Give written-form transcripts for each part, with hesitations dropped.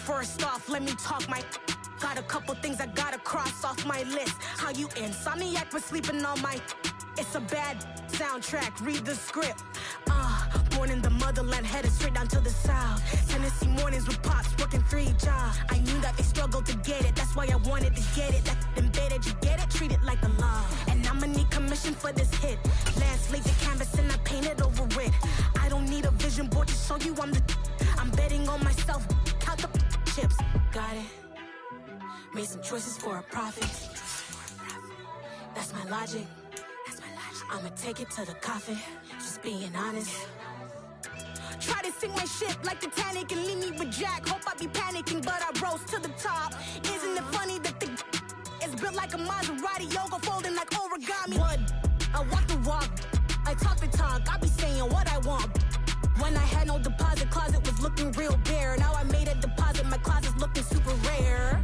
First off, let me talk my... Got a couple things I gotta cross off my list. How you insomniac for sleeping on my... It's a bad soundtrack, read the script. Born in the motherland, headed straight down to the south. Tennessee mornings with pops, working 3 jobs. I knew that they struggled to get it, that's why I wanted to get it. That embedded, you get it, treat it like a law. And I'ma need commission for this hit. Lance laid the canvas and I painted over it. I don't need a vision board to show you I'm betting on myself, count the chips. Got it. Made some choices for a profit. That's my logic. I'ma take it to the coffin, just being honest. Try to sink my ship like Titanic and leave me with Jack. Hope I be panicking, but I rose to the top. Isn't it funny that the is built like a Maserati, yoga folding like origami? What? I walk the walk, I talk the talk, I be saying what I want. When I had no deposit, closet was looking real bare. Now I made a deposit, my closet's looking super rare.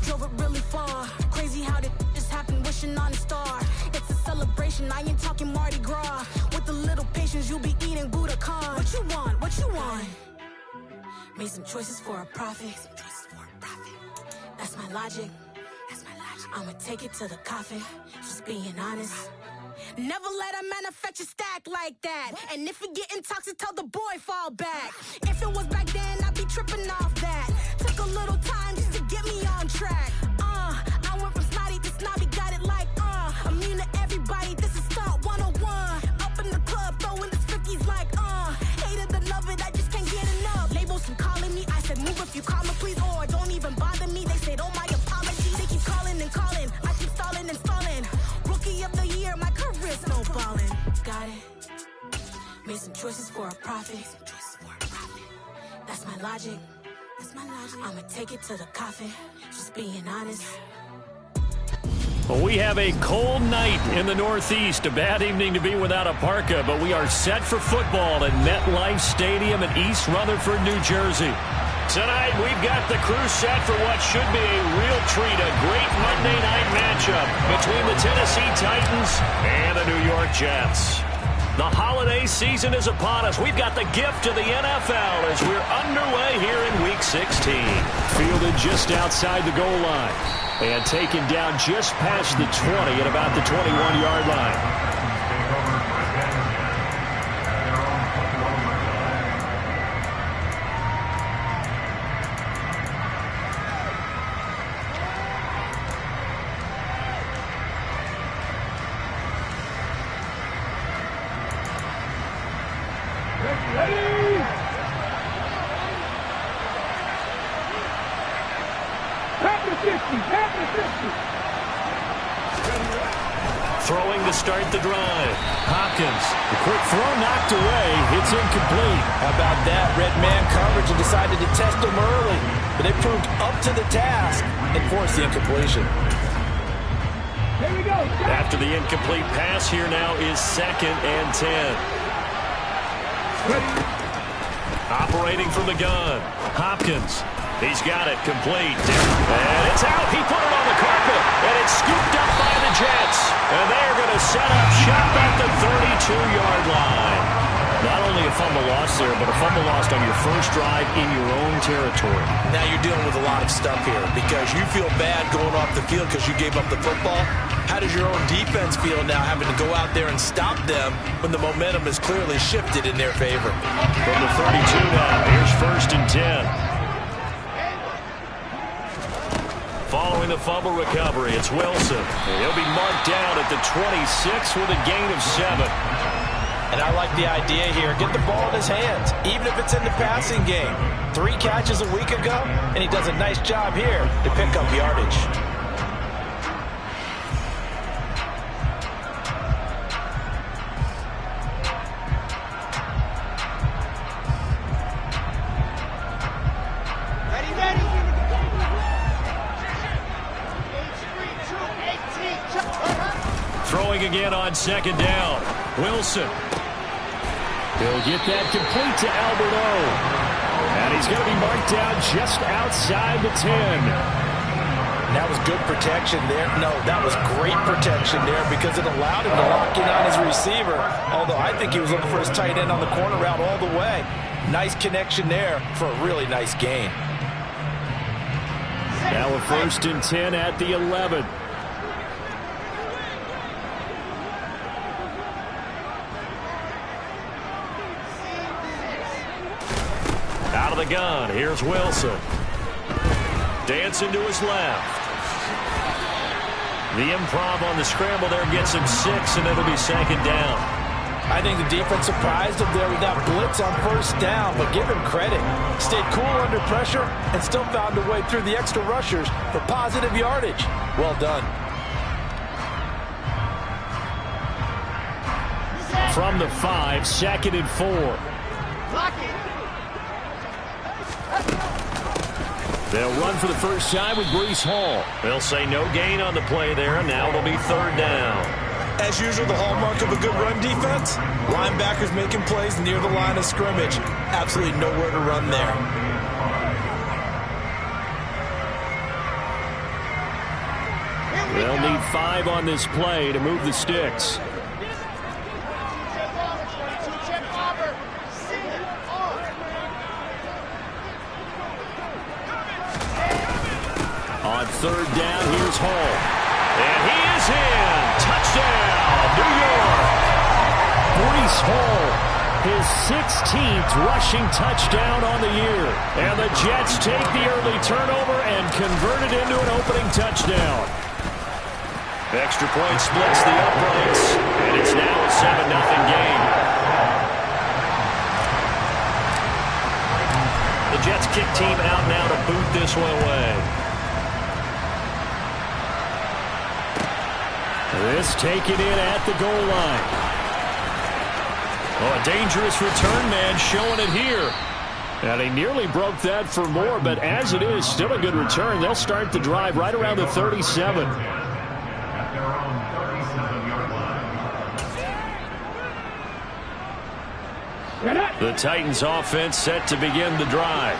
Drove it really far. Crazy how did just happen, wishing on a star. It's a celebration, I ain't talking Mardi Gras. With a little patience, you'll be eating Budokan. What you want? What you want? Made some choices for a profit. That's my logic. I'ma take it to the coffin, just being honest. Never let a manufacture stack like that. And if it getting toxic, tell the boy fall back. If it was back then, I'd be tripping off that. Took a little time just to get me on track. I went from snotty to snobby, got it like immune to everybody, this is Stunt 101. Up in the club, throwing the 50s like hate it or love it, I just can't get enough. Labels from calling me, I said move if you call me please, or don't even bother me. They said oh my apologies, they keep calling and calling, I keep stalling and stalling. Rookie of the year, my career snowballing. Got it. Made some choices for a profit. That's my logic. I'ma take it to the coffin, just being honest. Well, we have a cold night in the Northeast. A bad evening to be without a parka, but we are set for football at MetLife Stadium in East Rutherford, New Jersey. Tonight, we've got the crew set for what should be a real treat, a great Monday night matchup between the Tennessee Titans and the New York Jets. The holiday season is upon us. We've got the gift of the NFL as we're underway here in Week 16. Fielded just outside the goal line and taken down just past the 20 at about the 21-yard line. Throwing to start the drive. Hopkins. The quick throw knocked away. It's incomplete. How about that? Red man coverage and decided to test him early. But they proved up to the task and forced the incompletion. Here we go. After the incomplete pass, here now is 2nd and 10. Operating from the gun. Hopkins. He's got it complete. And it's out. He put it on the carpet. And it's scooped up by the Jets. And they're going to set up shop at the 32-yard line. Not only a fumble loss there, but a fumble lost on your first drive in your own territory. Now you're dealing with a lot of stuff here because you feel bad going off the field because you gave up the football. How does your own defense feel now having to go out there and stop them when the momentum is clearly shifted in their favor? From the 32 now, here's 1st and 10. Following the fumble recovery, it's Wilson. He'll be marked down at the 26 with a gain of 7. And I like the idea here. Get the ball in his hands, even if it's in the passing game. 3 catches a week ago, and he does a nice job here to pick up yardage. Throwing again on 2nd down. Wilson. He'll get that complete to Albert O. And he's going to be marked down just outside the 10. That was good protection there. No, that was great protection there because it allowed him to lock in on his receiver. Although I think he was looking for his tight end on the corner route all the way. Nice connection there for a really nice gain. Now a 1st and 10 at the 11. Out of the gun, here's Wilson. Dancing to his left. The improv on the scramble there gets him 6, and it'll be 2nd down. I think the defense surprised him there with that blitz on 1st down, but give him credit. Stayed cool under pressure and still found a way through the extra rushers for positive yardage. Well done. From the 5, 2nd and 4. They'll run for the first time with Breece Hall. They'll say no gain on the play there, and now it'll be 3rd down. As usual, the hallmark of a good run defense, linebackers making plays near the line of scrimmage. Absolutely nowhere to run there. They'll need 5 on this play to move the sticks. On 3rd down, here's Hall. And he is in. Touchdown, New York. Breece Hall, his 16th rushing touchdown on the year. And the Jets take the early turnover and convert it into an opening touchdown. Extra point splits the uprights, and it's now a 7-0 game. The Jets kick team out now to boot this one away. This taken in at the goal line. Oh, a dangerous return man showing it here. And he nearly broke that for more, but as it is, still a good return. They'll start the drive right around the 37. The Titans offense set to begin the drive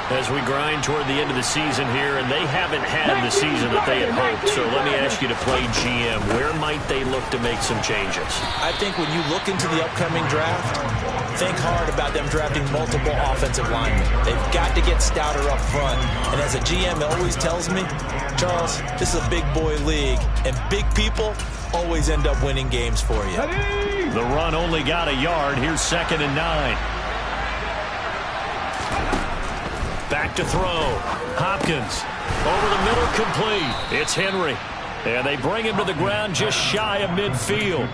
as we grind toward the end of the season here, and they haven't had the season that they had hoped. So let me ask you to play GM. Where might they look to make some changes? I think when you look into the upcoming draft, think hard about them drafting multiple offensive linemen. They've got to get stouter up front. And as a GM always tells me, Charles, this is a big boy league, and big people always end up winning games for you. The run only got a yard. Here's 2nd and 9. Back to throw. Hopkins over the middle, complete. It's Henry. And they bring him to the ground just shy of midfield.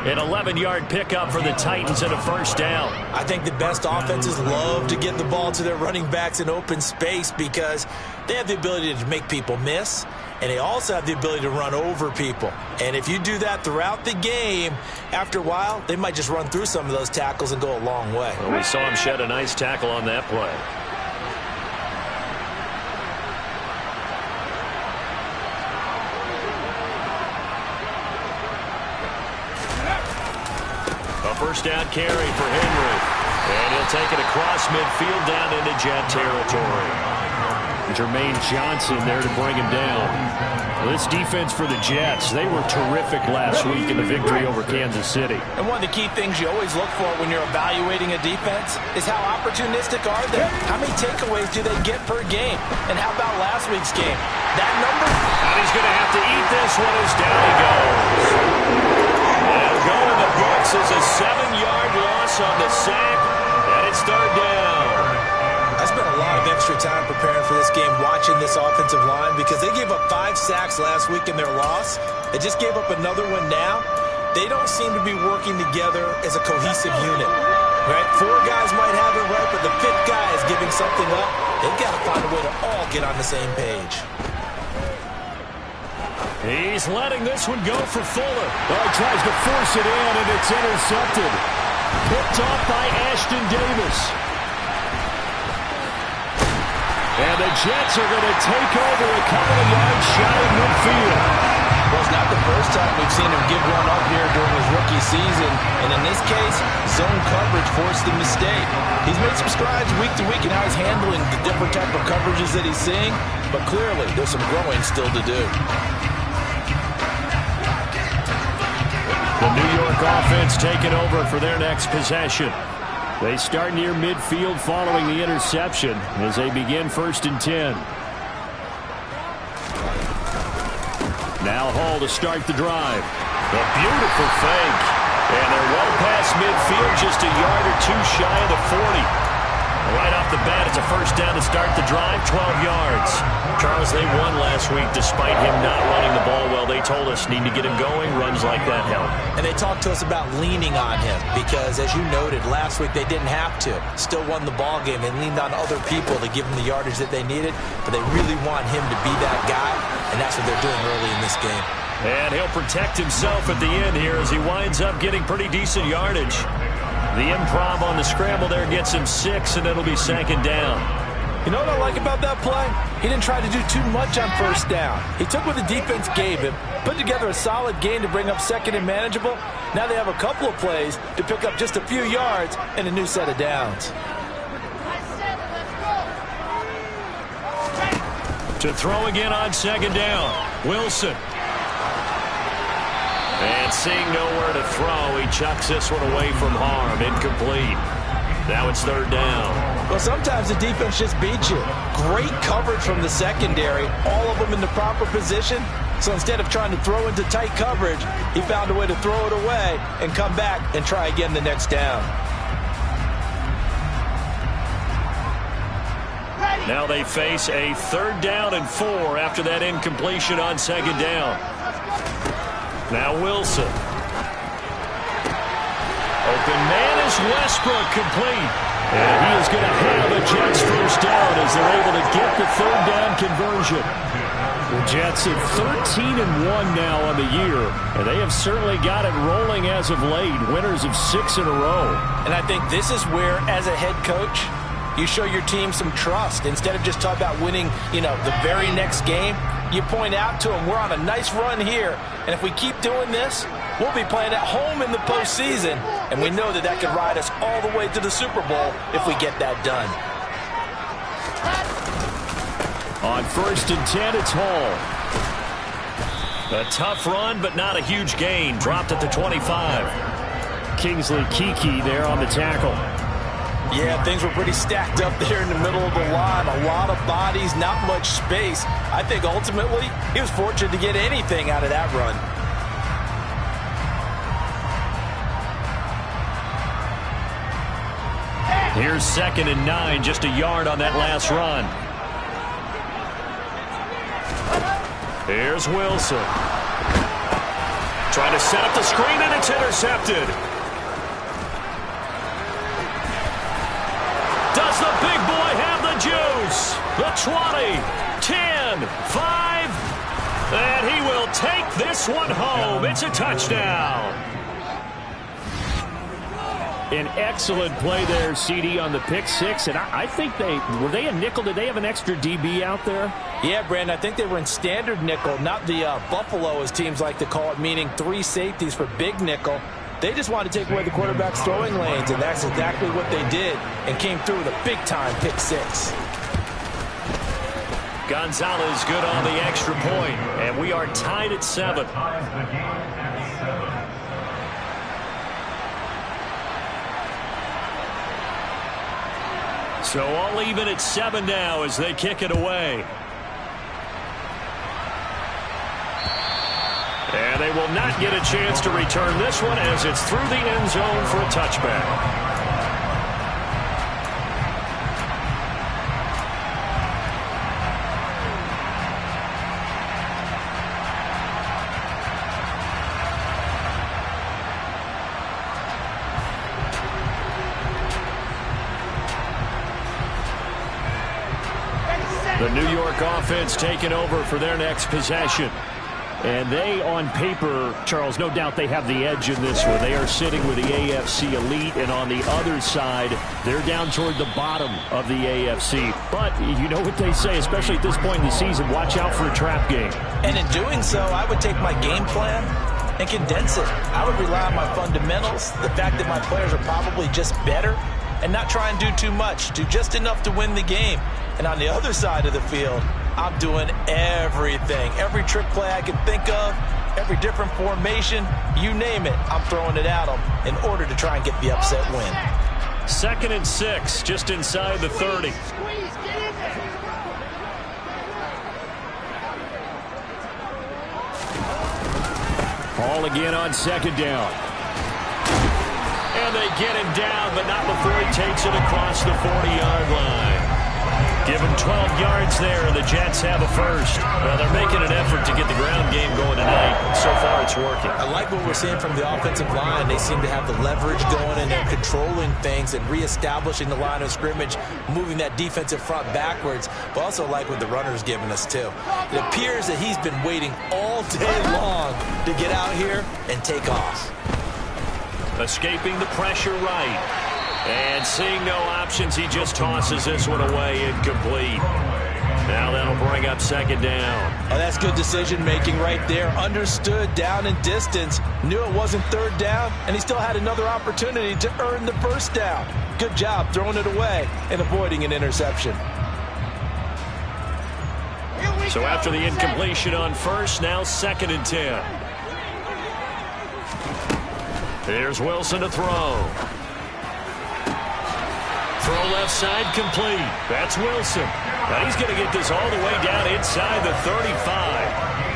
An 11-yard pickup for the Titans and a 1st down. I think the best offenses love to get the ball to their running backs in open space because they have the ability to make people miss, and they also have the ability to run over people. And if you do that throughout the game, after a while, they might just run through some of those tackles and go a long way. Well, we saw him shed a nice tackle on that play. First down carry for Henry. And he'll take it across midfield down into Jet territory. Jermaine Johnson there to bring him down. This defense for the Jets, they were terrific last week in the victory over Kansas City. And one of the key things you always look for when you're evaluating a defense is how opportunistic are they? How many takeaways do they get per game? And how about last week's game? That number? And he's going to have to eat this one as down he goes. And go in the books is a 7-yard loss on the sack, and it's 3rd down. I spent a lot of extra time preparing for this game watching this offensive line because they gave up 5 sacks last week in their loss. They just gave up another one now. They don't seem to be working together as a cohesive unit. Right? 4 guys might have it right, but the 5th guy is giving something up. They've got to find a way to all get on the same page. He's letting this one go for Fuller. Oh, he tries to force it in, and it's intercepted. Picked off by Ashton Davis. And the Jets are going to take over a couple of yards shy of midfield. Well, it's not the first time we've seen him give one up here during his rookie season. And in this case, zone coverage forced the mistake. He's made some strides week to week in how he's handling the different type of coverages that he's seeing. But clearly, there's some growing still to do. The New York offense taking over for their next possession. They start near midfield following the interception as they begin 1st and 10. Now Hall to start the drive. A beautiful fake. And they're well past midfield, just a yard or two shy of the 40. Right off the bat, it's a first down to start the drive, 12 yards. Charles, they won last week despite him not running the ball well. They told us need to get him going. Runs like that help. And they talked to us about leaning on him because, as you noted, last week they didn't have to. Still won the ball game. They leaned on other people to give them the yardage that they needed, but they really want him to be that guy, and that's what they're doing early in this game. And he'll protect himself at the end here as he winds up getting pretty decent yardage. The improv on the scramble there gets him 6, and it'll be second down. You know what I like about that play? He didn't try to do too much on first down. He took what the defense gave him, put together a solid gain to bring up second and manageable. Now they have a couple of plays to pick up just a few yards and a new set of downs. To throw again on second down, Wilson. And seeing nowhere to throw, he chucks this one away from harm. Incomplete. Now it's third down. Well, sometimes the defense just beats you. Great coverage from the secondary, all of them in the proper position. So instead of trying to throw into tight coverage, he found a way to throw it away and come back and try again the next down. Now they face a third down and 4 after that incompletion on second down. Now Wilson. Open man is Westbrook, complete. And he is going to have a Jets first down as they're able to get the third down conversion. The Jets at 13-1 now on the year, and they have certainly got it rolling as of late. Winners of 6 in a row. And I think this is where, as a head coach, you show your team some trust. Instead of just talking about winning, the very next game, you point out to them, we're on a nice run here, and if we keep doing this, we'll be playing at home in the postseason, and we know that could ride us all the way to the Super Bowl if we get that done. On 1st and 10, it's Hall. A tough run, but not a huge gain. Dropped at the 25. Kingsley Keke there on the tackle. Yeah, things were pretty stacked up there in the middle of the line. A lot of bodies, not much space. I think ultimately he was fortunate to get anything out of that run. Here's 2nd and 9, just a yard on that last run. Here's Wilson. Trying to set up the screen, and it's intercepted. Does the big boy have the juice? The 20, 10, 5, and he will take this one home. It's a touchdown. An excellent play there, CD, on the pick 6. And I think were they a nickel? Did they have an extra DB out there? Yeah, Brandon, I think they were in standard nickel, not the Buffalo, as teams like to call it, meaning 3 safeties for big nickel. They just wanted to take away the quarterback's throwing lanes, and that's exactly what they did, and came through with a big-time pick 6. Gonzalez good on the extra point, and we are tied at 7. So all even at 7 now as they kick it away. And they will not get a chance to return this one as it's through the end zone for a touchback. The New York offense taking over for their next possession. And they, on paper, Charles, no doubt they have the edge in this one. They are sitting with the AFC elite, and on the other side, they're down toward the bottom of the AFC. But you know what they say, especially at this point in the season, watch out for a trap game. And in doing so, I would take my game plan and condense it. I would rely on my fundamentals, the fact that my players are probably just better, and not try and do too much, do just enough to win the game. And on the other side of the field, I'm doing everything. Every trick play I can think of, every different formation, you name it, I'm throwing it at them in order to try and get the upset win. 2nd and 6, just inside the 30. Ball again on second down. And they get him down, but not before he takes it across the 40-yard line. Give him 12 yards there, and the Jets have a first. Well, they're making an effort to get the ground game going tonight. So far, it's working. I like what we're seeing from the offensive line. They seem to have the leverage going, and they're controlling things and reestablishing the line of scrimmage, moving that defensive front backwards. But also like what the runner's giving us, too. It appears that he's been waiting all day long to get out here and take off. Escaping the pressure right. And seeing no options, he just tosses this one away, incomplete. Now that'll bring up second down. Oh, that's good decision-making right there. Understood down and distance. Knew it wasn't third down, and he still had another opportunity to earn the first down. Good job throwing it away and avoiding an interception. So after the incompletion on first, now 2nd and 10. Here's Wilson to throw. Throw left side complete. That's Wilson. Now he's going to get this all the way down inside the 35.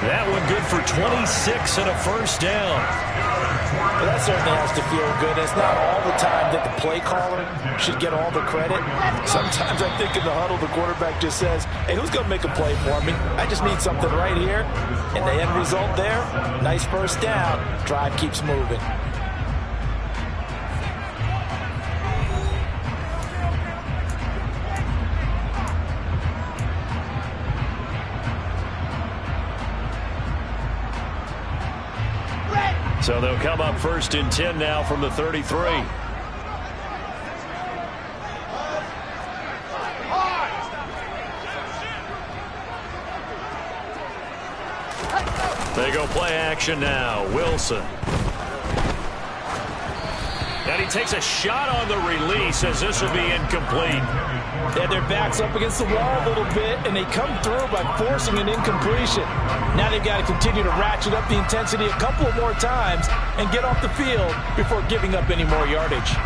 That one good for 26 and a first down. Well, that certainly has to feel good. It's not all the time that the play caller should get all the credit. Sometimes I think in the huddle, the quarterback just says, hey, who's going to make a play for me? I just need something right here. And the end result there, nice first down. Drive keeps moving. So they'll come up 1st and 10 now from the 33. They go play action now. Wilson. And he takes a shot on the release as this will be incomplete. They had their backs up against the wall a little bit, and they come through by forcing an incompletion. Now they've got to continue to ratchet up the intensity a couple of more times and get off the field before giving up any more yardage.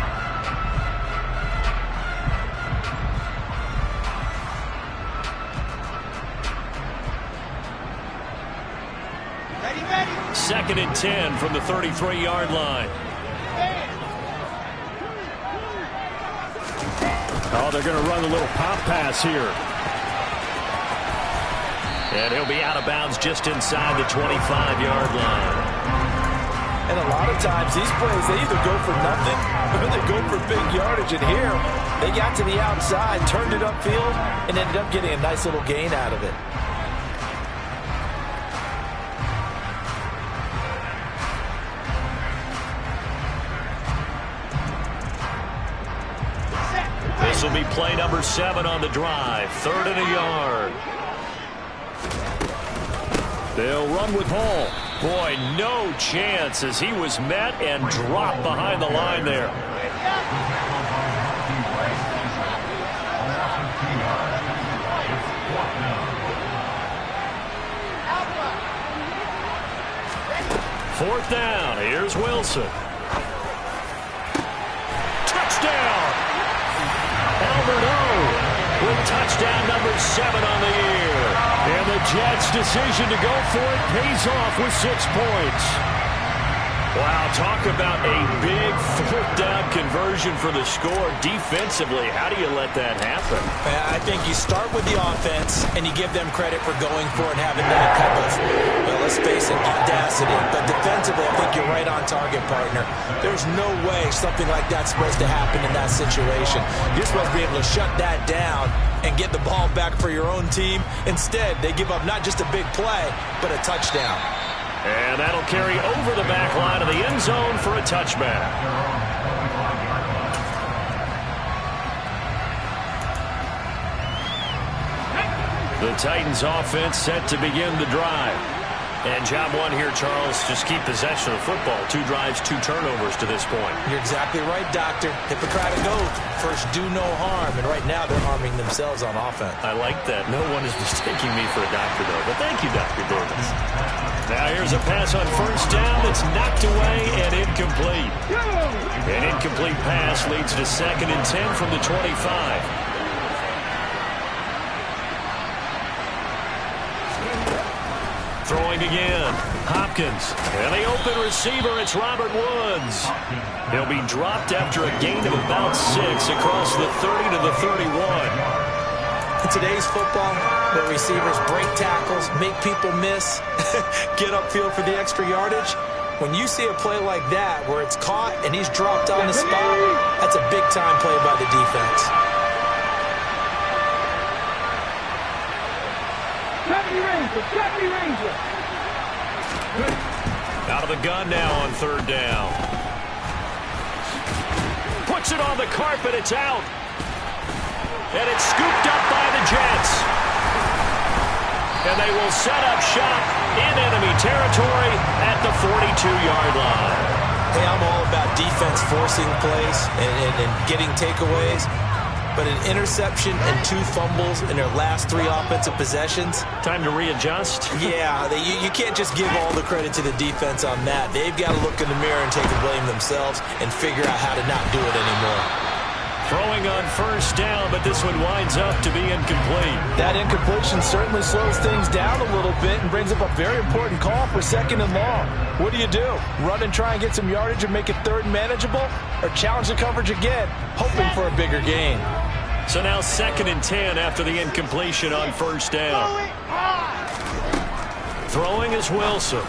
Ready. 2nd and 10 from the 33-yard line. Oh, they're going to run a little pop pass here. And he'll be out of bounds just inside the 25-yard line. And a lot of times these plays, they either go for nothing or they go for big yardage. And here, they got to the outside, turned it upfield, and ended up getting a nice little gain out of it. This will be play number 7 on the drive. 3rd and a yard. They'll run with Hall. Boy, no chance as he was met and dropped behind the line there. Fourth down. Here's Wilson. Touchdown. Albert O with touchdown number 7 on the year. And the Jets' decision to go for it pays off with 6 points. Wow, talk about a big 4th down conversion for the score. Defensively, how do you let that happen? I think you start with the offense and you give them credit for going for it and having that type of, well, let's face it, audacity. But defensively, I think you're right on target, partner. There's no way something like that's supposed to happen in that situation. You're supposed to be able to shut that down and get the ball back for your own team. Instead, they give up not just a big play, but a touchdown. And that'll carry over the back line of the end zone for a touchback. The Titans offense set to begin the drive. And job 1 here, Charles, just keep possession of the football. 2 drives, 2 turnovers to this point. You're exactly right, Doctor. Hippocratic oath. First, do no harm. And right now, they're harming themselves on offense. I like that. No one is mistaking me for a doctor, though. But thank you, Dr. Davis. Now here's a pass on 1st down that's knocked away and incomplete. An incomplete pass leads to 2nd and 10 from the 25. Throwing again. Hopkins. And the open receiver, it's Robert Woods. He'll be dropped after a gain of about 6 across the 30 to the 31. In today's football, where receivers break tackles, make people miss, get upfield for the extra yardage, when you see a play like that where it's caught and he's dropped on the spot, that's a big-time play by the defense. Out of the gun now on 3rd down. Puts it on the carpet. It's out. And it's scooped up by the Jets. And they will set up shop in enemy territory at the 42-yard line. Hey, I'm all about defense forcing plays and getting takeaways. But an interception and 2 fumbles in their last 3 offensive possessions. Time to readjust? Yeah, you can't just give all the credit to the defense on that. They've got to look in the mirror and take the blame themselves and figure out how to not do it anymore. Throwing on 1st down, but this one winds up to be incomplete. That incompletion certainly slows things down a little bit and brings up a very important call for 2nd and long. What do? Run and try and get some yardage and make it 3rd and manageable? Or challenge the coverage again, hoping for a bigger gain? So now 2nd and 10 after the incompletion on 1st down. Throwing is Wilson.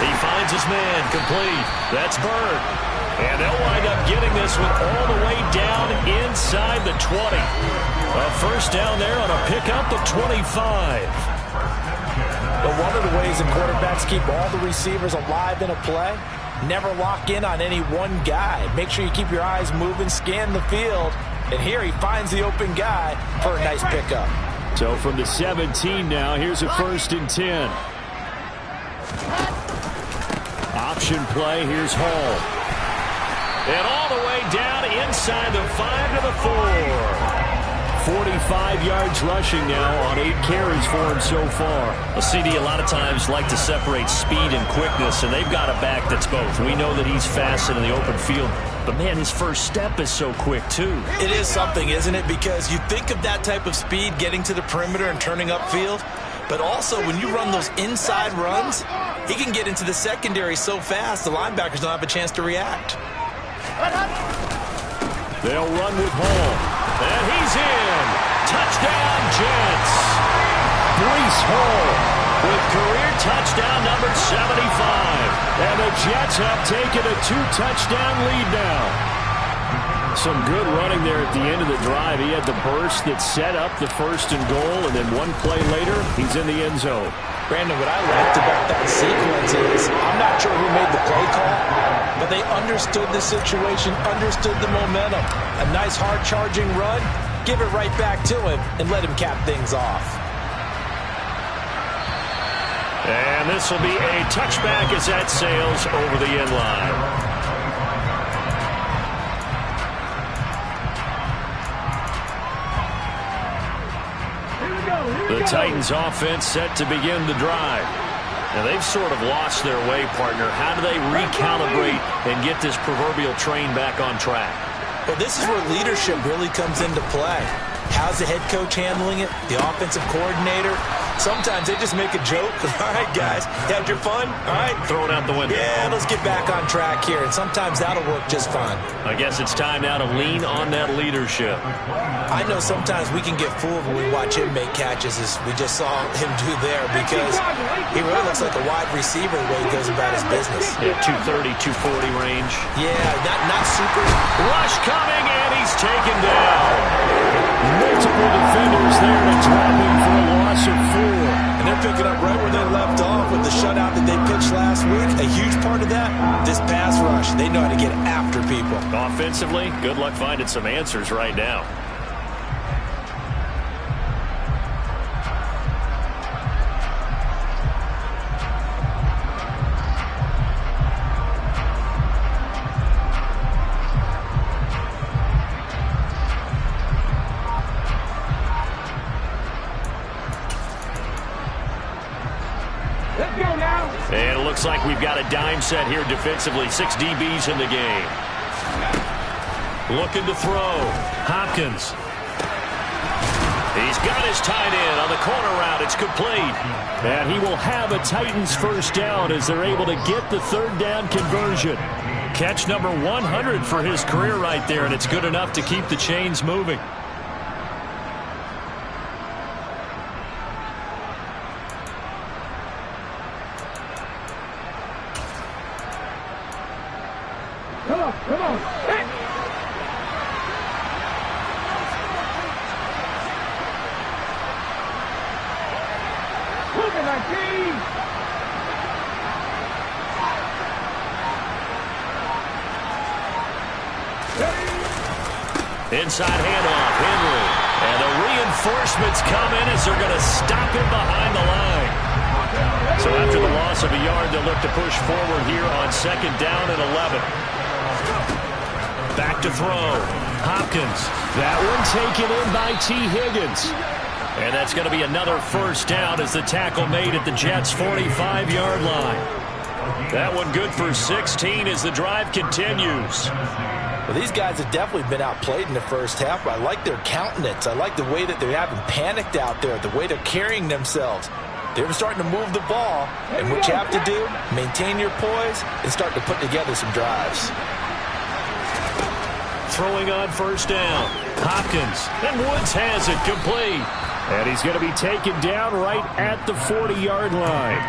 He finds his man, complete. That's Bird. And they'll wind up getting this one all the way down inside the 20. A 1st down there on a pickup of 25. But one of the ways that quarterbacks keep all the receivers alive in a play, never lock in on any one guy. Make sure you keep your eyes moving, scan the field. And here he finds the open guy for a nice pickup. So from the 17 now, here's a 1st and 10. Option play, here's Hall. And all the way down inside the 5 to the 4. 45 yards rushing now on 8 carries for him so far. A CD a lot of times like to separate speed and quickness, and they've got a back that's both. We know that he's fast in the open field, but man, his first step is so quick too. It is something, isn't it? Because you think of that type of speed getting to the perimeter and turning upfield, but also when you run those inside runs, he can get into the secondary so fast the linebackers don't have a chance to react. They'll run with Hall. And he's in. Touchdown, Jets. Breece Hall with career touchdown number 75. And the Jets have taken a 2-touchdown lead now. Some good running there at the end of the drive. He had the burst that set up the 1st and goal, and then one play later, he's in the end zone. Brandon, what I liked about that sequence is I'm not sure who made the play call, but they understood the situation, understood the momentum. A nice hard-charging run, give it right back to him, and let him cap things off. And this will be a touchback as that sails over the end line. The Titans offense set to begin the drive. Now they've sort of lost their way, partner. How do they recalibrate and get this proverbial train back on track? Well, this is where leadership really comes into play. How's the head coach handling it? The offensive coordinator? Sometimes they just make a joke. All right, guys, you had your fun? All right. Throw it out the window. Yeah, let's get back on track here. And sometimes that'll work just fine. I guess it's time now to lean on that leadership. I know sometimes we can get fooled when we watch him make catches, as we just saw him do there, because he really looks like a wide receiver the way he goes about his business. Yeah, 230, 240 range. Yeah, not super. Rush coming, and he's taken down. Multiple defenders there to drop him for a loss of 4. And they're picking up right where they left off with the shutout that they pitched last week. A huge part of that, this pass rush. They know how to get after people. Offensively, good luck finding some answers right now. And it looks like we've got a dime set here defensively. 6 DBs in the game. Looking to throw. Hopkins. He's got his tight end on the corner route. It's complete. And he will have a Titans first down as they're able to get the third down conversion. Catch number 100 for his career right there, and it's good enough to keep the chains moving. Come on, come on. Hey. Look at that team. Inside handoff, Henry. And the reinforcements come in as they're going to stop him behind the line. So after the loss of a yard, they'll look to push forward here on second down and 11. Back to throw. Hopkins. That one taken in by T. Higgins. And that's going to be another first down as the tackle made at the Jets' 45-yard line. That one good for 16 as the drive continues. Well, these guys have definitely been outplayed in the first half, but I like their countenance. I like the way that they're having panicked out there, the way they're carrying themselves. They're starting to move the ball, and what you have to do, maintain your poise and start to put together some drives. Throwing on first down. Hopkins. And Woods has it complete. And he's going to be taken down right at the 40-yard line.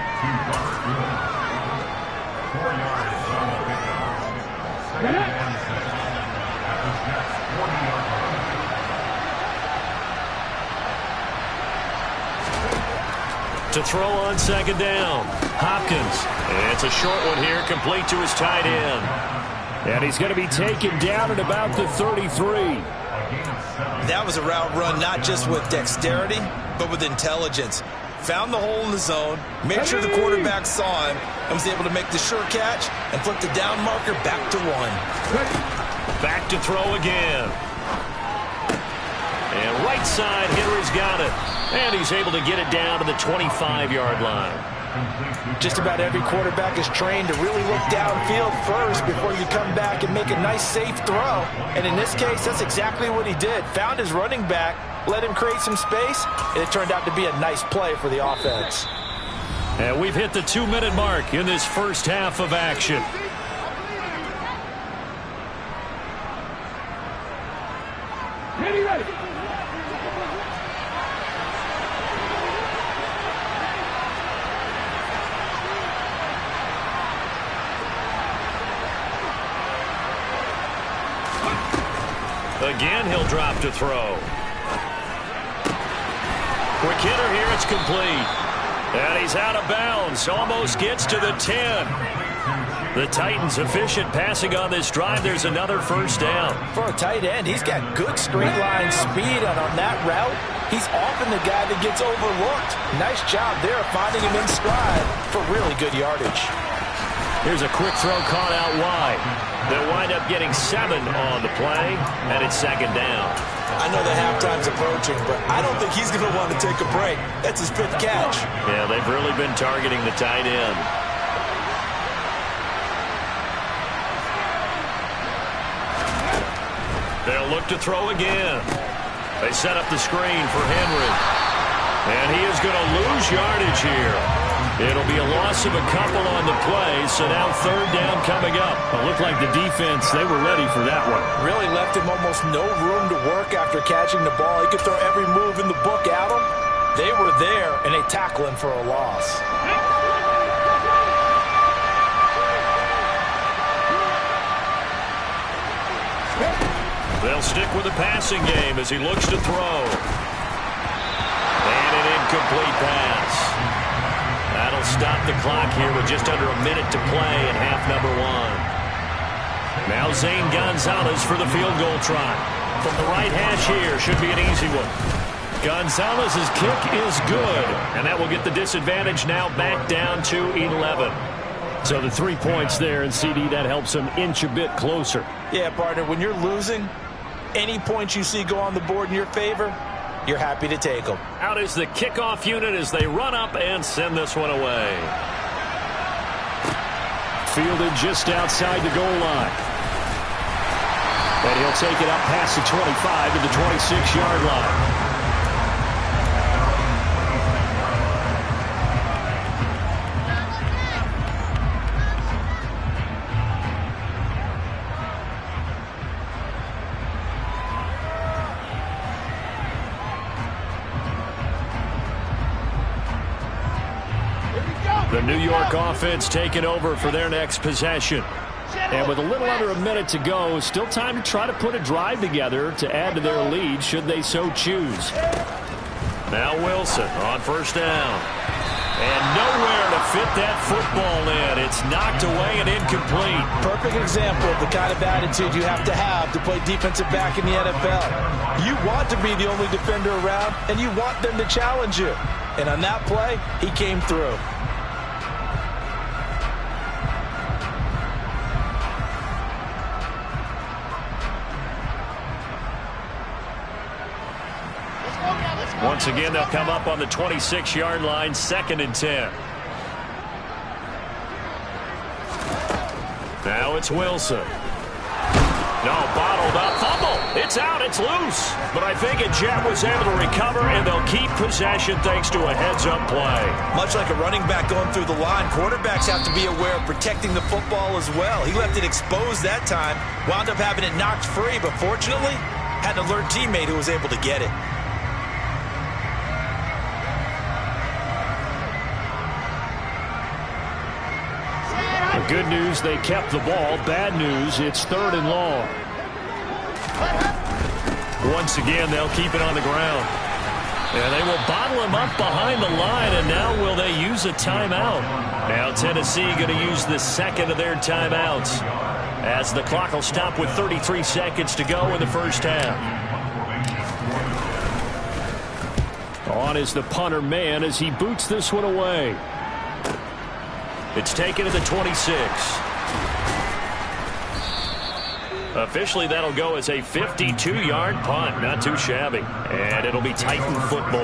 To throw on second down. Hopkins. And it's a short one here, complete to his tight end. And he's going to be taken down at about the 33. That was a route run not just with dexterity, but with intelligence. Found the hole in the zone, made sure the quarterback saw him, and was able to make the sure catch and flip the down marker back to 1. Back to throw again. And right side, Henry's got it. And he's able to get it down to the 25-yard line. Just about every quarterback is trained to really look downfield first before you come back and make a nice, safe throw. And in this case, that's exactly what he did. Found his running back, let him create some space, and it turned out to be a nice play for the offense. And we've hit the 2-minute mark in this first half of action. Ready. Again, he'll drop to throw. Quick hitter here, it's complete. And he's out of bounds, almost gets to the 10. The Titans efficient passing on this drive. There's another first down. For a tight end, he's got good straight line speed, and on that route, he's often the guy that gets overlooked. Nice job there finding him in stride for really good yardage. Here's a quick throw caught out wide. They'll wind up getting 7 on the play, and it's second down. I know that halftime's approaching, but I don't think he's going to want to take a break. That's his 5th catch. Yeah, they've really been targeting the tight end. They'll look to throw again. They set up the screen for Henry. And he is going to lose yardage here. It'll be a loss of a couple on the play, so now third down coming up. It looked like the defense, they were ready for that one. Really left him almost no room to work after catching the ball. He could throw every move in the book at him. They were there, and they tackle him for a loss. They'll stick with the passing game as he looks to throw. And an incomplete pass. That'll stop the clock here with just under a minute to play in half number 1. Now Zane Gonzalez for the field goal try. From the right hash here, should be an easy one. Gonzalez's kick is good, and that will get the disadvantage now back down to 11. So the 3 points there, and CD, that helps him inch a bit closer. Yeah, partner, when you're losing, any points you see go on the board in your favor, you're happy to take them. Out is the kickoff unit as they run up and send this one away. Fielded just outside the goal line. And he'll take it up past the 25 to the 26-yard line. New York offense taking over for their next possession. And with a little under a minute to go, still time to try to put a drive together to add to their lead should they so choose. Now Wilson on first down. And nowhere to fit that football in. It's knocked away and incomplete. Perfect example of the kind of attitude you have to play defensive back in the NFL. You want to be the only defender around, and you want them to challenge you. And on that play, he came through. Once again, they'll come up on the 26-yard line, 2nd and 10. Now it's Wilson. No, bottled up. Fumble. It's out. It's loose. But I think a Jet was able to recover, and they'll keep possession thanks to a heads-up play. Much like a running back going through the line, quarterbacks have to be aware of protecting the football as well. He left it exposed that time, wound up having it knocked free, but fortunately, had an alert teammate who was able to get it. Good news, they kept the ball. Bad news, it's 3rd and long. Once again, they'll keep it on the ground. And they will bottle him up behind the line, and now will they use a timeout? Now Tennessee going to use the 2nd of their timeouts, as the clock will stop with 33 seconds to go in the first half. On is the punter man as he boots this one away. It's taken to the 26. Officially, that'll go as a 52-yard punt. Not too shabby. And it'll be Titan football.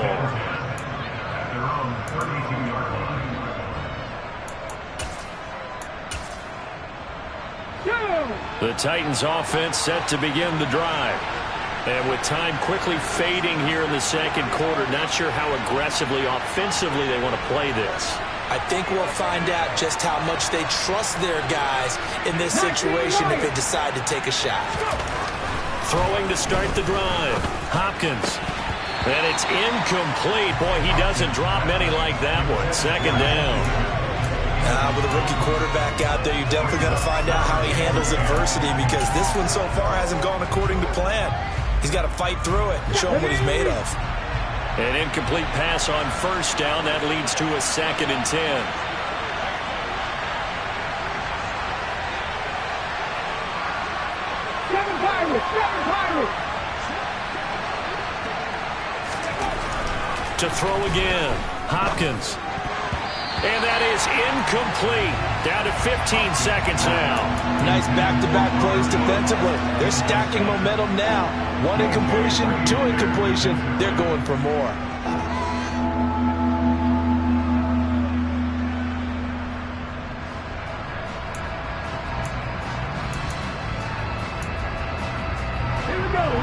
The Titans offense set to begin the drive. And with time quickly fading here in the 2nd quarter, not sure how aggressively, offensively they want to play this. I think we'll find out just how much they trust their guys in this situation if they decide to take a shot. Throwing to start the drive. Hopkins. And it's incomplete. Boy, he doesn't drop many like that one. 2nd down. With a rookie quarterback out there, you're definitely going to find out how he handles adversity, because this one so far hasn't gone according to plan. He's got to fight through it and show him what he's made of. An incomplete pass on first down. That leads to a 2nd and 10. To throw again. Hopkins. And that is incomplete. Down to 15 seconds now. Nice back-to-back plays defensively. They're stacking momentum now. 1 incompletion, 2 incompletion. They're going for more.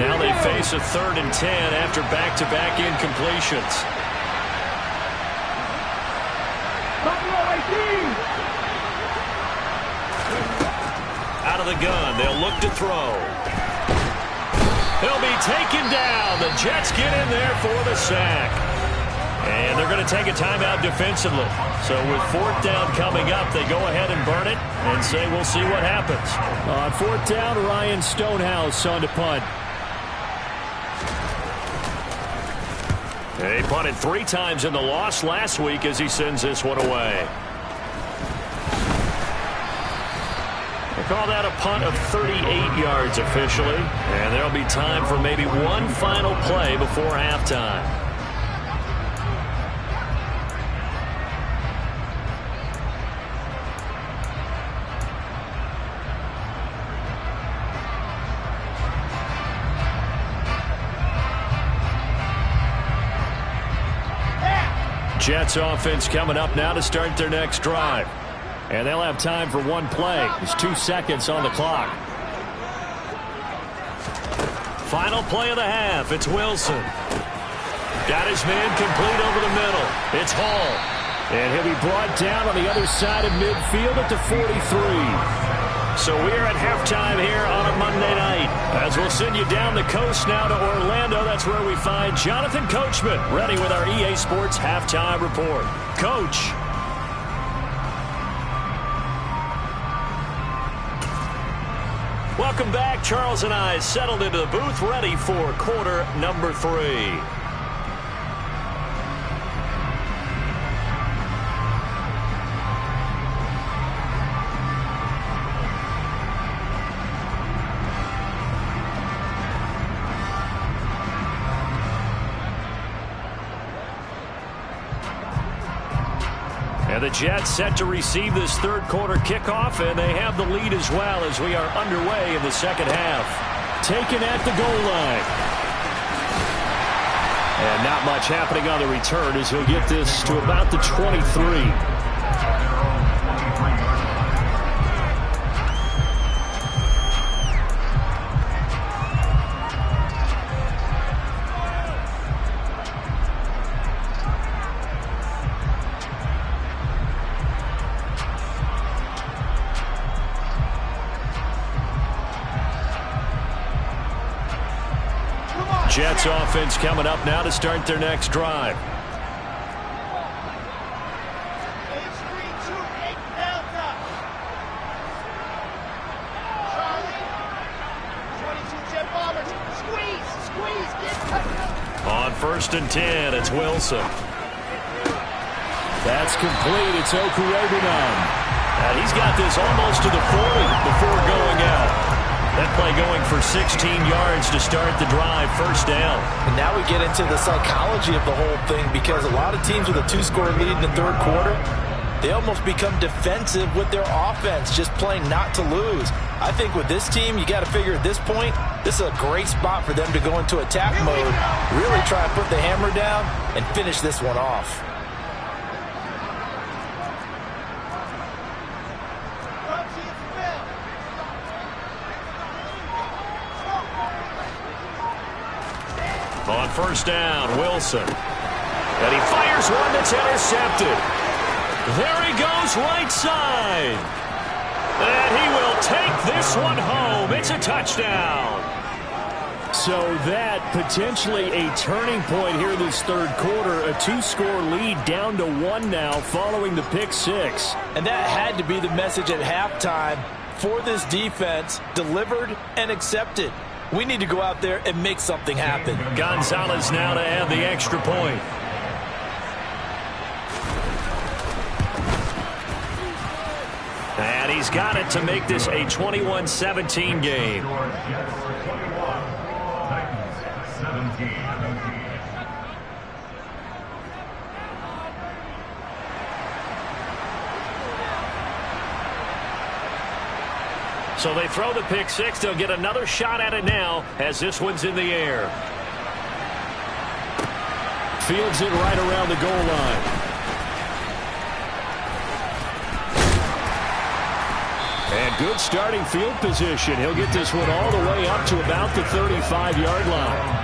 Now they face a 3rd and 10 after back-to-back incompletions. Out of the gun, they'll look to throw. He'll be taken down. The Jets get in there for the sack. And they're going to take a timeout defensively. So with 4th down coming up, they go ahead and burn it and say we'll see what happens. On 4th down, Ryan Stonehouse on to punt. They punted 3 times in the loss last week as he sends this one away. They call that a punt of 38 yards officially, and there'll be time for maybe one final play before halftime. Jets offense coming up now to start their next drive. And they'll have time for one play. There's 2 seconds on the clock. Final play of the half. It's Wilson. Got his man complete over the middle. It's Hall. And he'll be brought down on the other side of midfield at the 43. So we're at halftime here on a Monday night. As we'll send you down the coast now to Orlando. That's where we find Jonathan Coachman ready with our EA Sports Halftime Report. Coach. Welcome back. Charles and I settled into the booth, ready for quarter number 3. And the Jets set to receive this third quarter kickoff, and they have the lead as well as we are underway in the second half. Taken at the goal line. And not much happening on the return as he'll get this to about the 23. Jets offense coming up now to start their next drive. On 1st and 10, it's Wilson. That's complete. It's Okurebunan. And he's got this almost to the 40 before going out. That play going for 16 yards to start the drive, first down. And now we get into the psychology of the whole thing, because a lot of teams with a 2-score lead in the third quarter, they almost become defensive with their offense, just playing not to lose. I think with this team, you got to figure at this point, this is a great spot for them to go into attack mode, really try to put the hammer down and finish this one off. On 1st down, Wilson. And he fires one that's intercepted. There he goes, right side. And he will take this one home. It's a touchdown. So that potentially a turning point here this third quarter. A 2-score lead down to 1 now following the pick 6. And that had to be the message at halftime for this defense, delivered and accepted. We need to go out there and make something happen. Gonzalez now to add the extra point. And he's got it to make this a 21-17 game. So they throw the pick 6. They'll get another shot at it now as this one's in the air. Fields it right around the goal line. And good starting field position. He'll get this one all the way up to about the 35-yard line.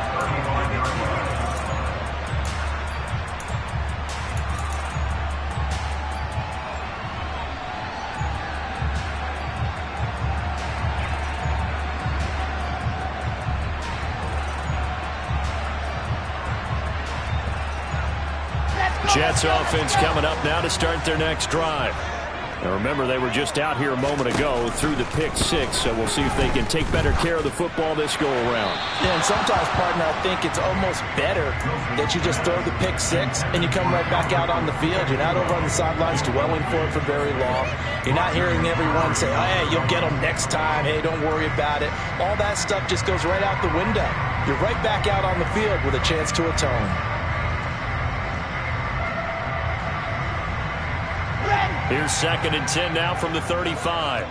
Jets offense coming up now to start their next drive. Now remember, they were just out here a moment ago through the pick 6, so we'll see if they can take better care of the football this go-around. Yeah, and sometimes, partner, I think it's almost better that you just throw the pick 6 and you come right back out on the field. You're not over on the sidelines dwelling for it for very long. You're not hearing everyone say, oh, hey, you'll get them next time. Hey, don't worry about it. All that stuff just goes right out the window. You're right back out on the field with a chance to atone. Here's 2nd and 10 now from the 35.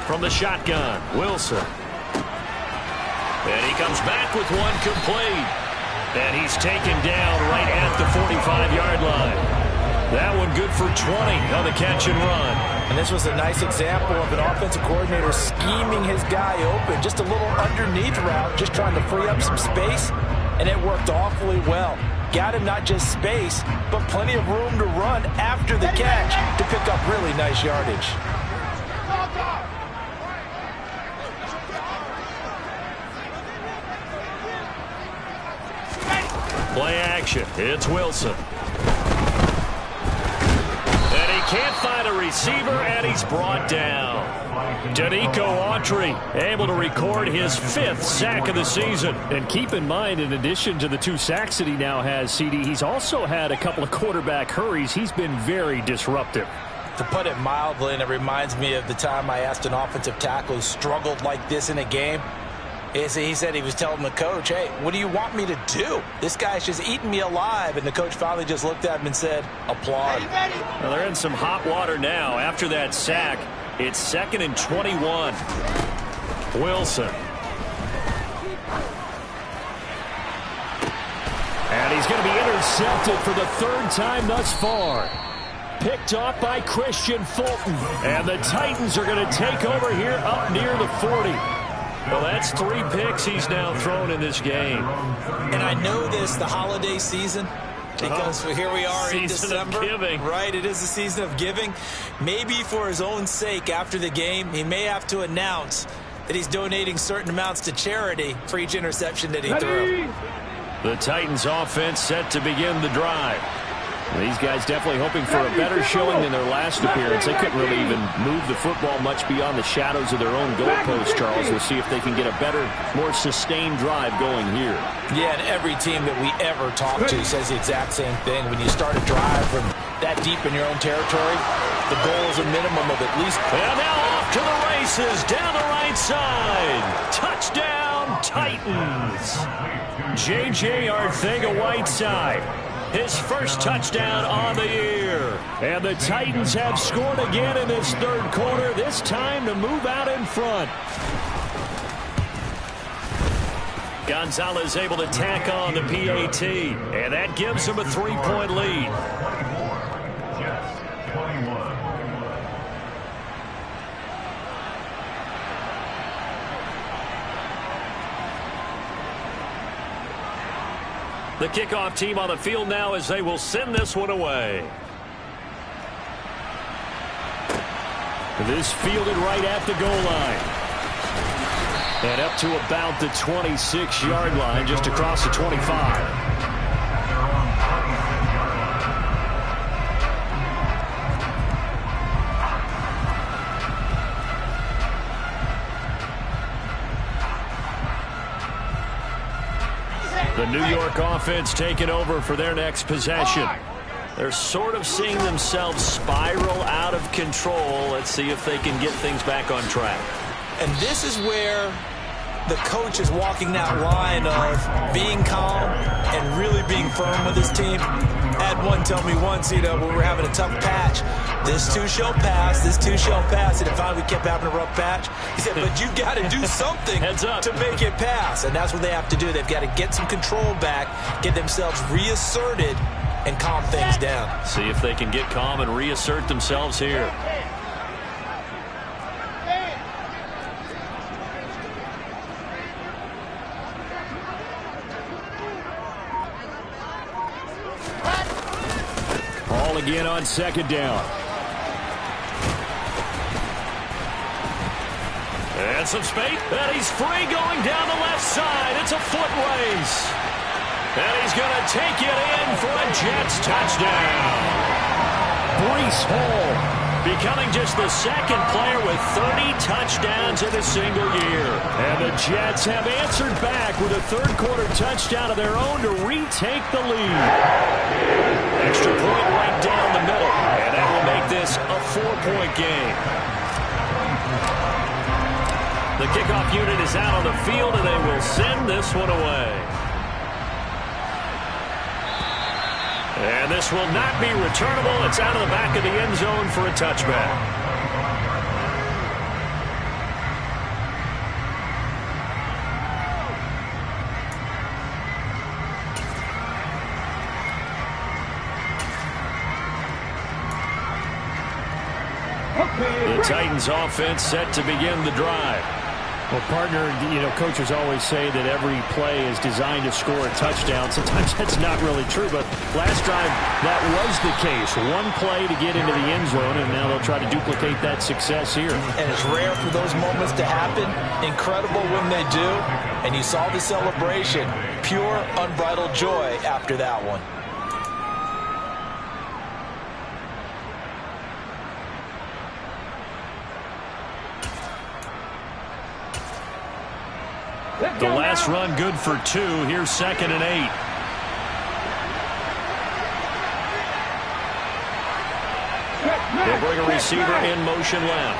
From the shotgun, Wilson. And he comes back with one complete. And he's taken down right at the 45-yard line. That one good for 20 on the catch and run. And this was a nice example of an offensive coordinator scheming his guy open. Just a little underneath route, just trying to free up some space. And it worked awfully well. Got him not just space, but plenty of room to run after the catch to pick up really nice yardage. Play action. It's Wilson. can't find a receiver, and he's brought down. Danico Autry able to record his 5th sack of the season. And keep in mind, in addition to the 2 sacks that he now has, CD, he's also had a couple of quarterback hurries. He's been very disruptive. To put it mildly, and it reminds me of the time I asked an offensive tackle who struggled like this in a game. He said he was telling the coach, hey, what do you want me to do? This guy's just eating me alive. And the coach finally just looked at him and said, applaud. Well, they're in some hot water now. After that sack, it's 2nd and 21. Wilson. And he's going to be intercepted for the 3rd time thus far. Picked off by Christian Fulton. And the Titans are going to take over here up near the 40. Well, that's 3 picks he's now thrown in this game. And I know this, the holiday season, because here we are in December. Giving. Right, it is the season of giving. Maybe for his own sake after the game, he may have to announce that he's donating certain amounts to charity for each interception that he threw. The Titans offense set to begin the drive. These guys definitely hoping for a better showing than their last appearance. They couldn't really even move the football much beyond the shadows of their own goalpost, Charles. We'll see if they can get a better, more sustained drive going here. Yeah, and every team that we ever talk to says the exact same thing. When you start a drive from that deep in your own territory, the goal is a minimum of at least... And now off to the races, down the right side. Touchdown, Titans. J.J. Arcega-Whiteside. His first touchdown on the year. And the Titans have scored again in this 3rd quarter, this time to move out in front. Gonzalez able to tack on the PAT, and that gives him a 3-point lead. The kickoff team on the field now as they will send this one away. This fielded right at the goal line. And up to about the 26-yard line, just across the 25. The New York offense taking over for their next possession. They're sort of seeing themselves spiral out of control. Let's see if they can get things back on track. And this is where the coach is walking that line of being calm and really being firm with his team. I had one tell me once, when we were having a tough patch, this too shall pass, this too shall pass. And finally we kept having a rough patch. He said, but you got to do something to make it pass. And that's what they have to do. They've got to get some control back, get themselves reasserted, and calm things down. See if they can get calm and reassert themselves here. Ball again on 2nd down. And some space. And he's free going down the left side. It's a foot race. And he's going to take it in for a Jets touchdown. Breece Hall becoming just the 2nd player with 30 touchdowns in a single year. And the Jets have answered back with a 3rd quarter touchdown of their own to retake the lead. Extra point right down the middle. And that will make this a 4-point game. The kickoff unit is out on the field, and they will send this one away. And this will not be returnable. It's out of the back of the end zone for a touchback. The Titans offense set to begin the drive. Well, partner, coaches always say that every play is designed to score a touchdown. Sometimes that's not really true, but last drive that was the case. One play to get into the end zone, and now they'll try to duplicate that success here. And it's rare for those moments to happen. Incredible when they do. And you saw the celebration. Pure, unbridled joy after that one. The last run good for 2. Here's 2nd and 8. They'll bring a receiver in motion left.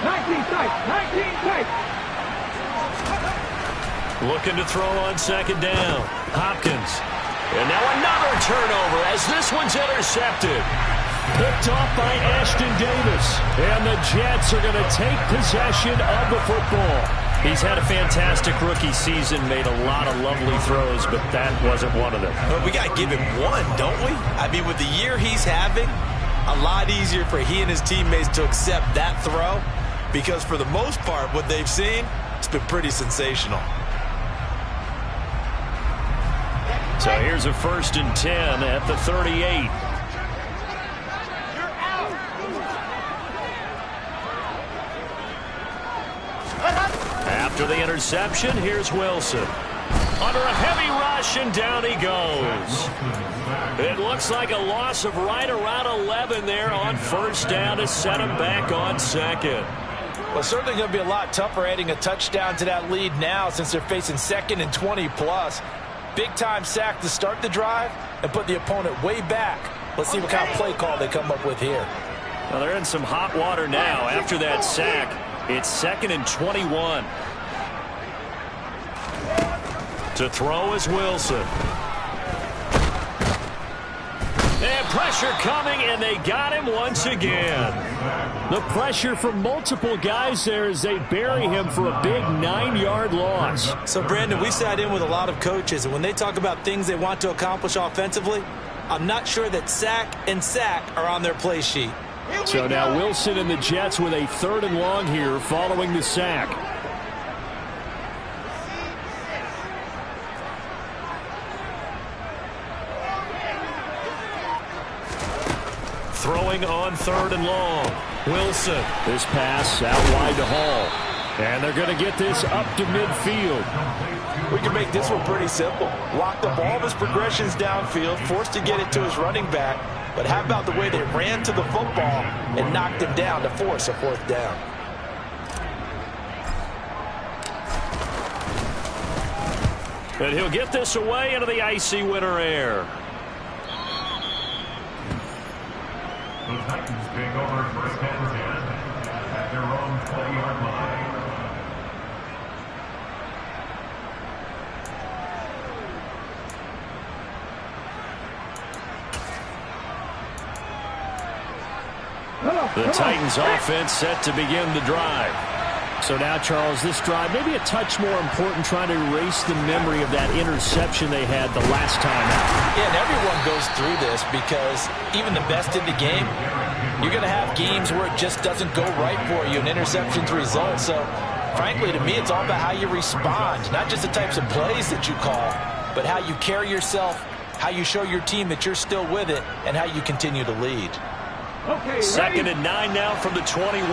19 tight. 19 tight. Looking to throw on 2nd down. Hopkins. And now another turnover as this one's intercepted. Picked off by Ashton Davis. And the Jets are going to take possession of the football. He's had a fantastic rookie season, made a lot of lovely throws, but that wasn't one of them. Well, we got to give him one, don't we? I mean, with the year he's having, a lot easier for he and his teammates to accept that throw because for the most part, what they've seen, it's been pretty sensational. So here's a 1st and 10 at the 38. After the interception, here's Wilson. Under a heavy rush, and down he goes. It looks like a loss of right around 11 there on 1st down to set him back on 2nd. Well, certainly going to be a lot tougher adding a touchdown to that lead now since they're facing 2nd and 20+. Big-time sack to start the drive and put the opponent way back. Let's see what kind of play call they come up with here. Well, they're in some hot water now after that sack. It's 2nd and 21. To throw is Wilson. And pressure coming, and they got him once again. The pressure from multiple guys there as they bury him for a big 9-yard loss. So, Brandon, we sat in with a lot of coaches, and when they talk about things they want to accomplish offensively, I'm not sure that sack and sack are on their play sheet. So now Wilson and the Jets with a 3rd and long here following the sack. Throwing on 3rd and long. Wilson. This pass out wide to Hall. And they're going to get this up to midfield. We can make this one pretty simple. Locked up all of his progressions downfield, forced to get it to his running back. But how about the way they ran to the football and knocked him down to force a 4th down? But he'll get this away into the icy winter air. The Titans take over 1st and 10 at their own 20-yard line. The Titans offense set to begin the drive. So now, Charles, this drive maybe a touch more important, trying to erase the memory of that interception they had the last time out. Yeah, and everyone goes through this because even the best in the game, you're going to have games where it just doesn't go right for you and interceptions result. So, frankly, to me, it's all about how you respond, not just the types of plays that you call, but how you carry yourself, how you show your team that you're still with it, and how you continue to lead. Okay, 2nd and 9 now from the 21.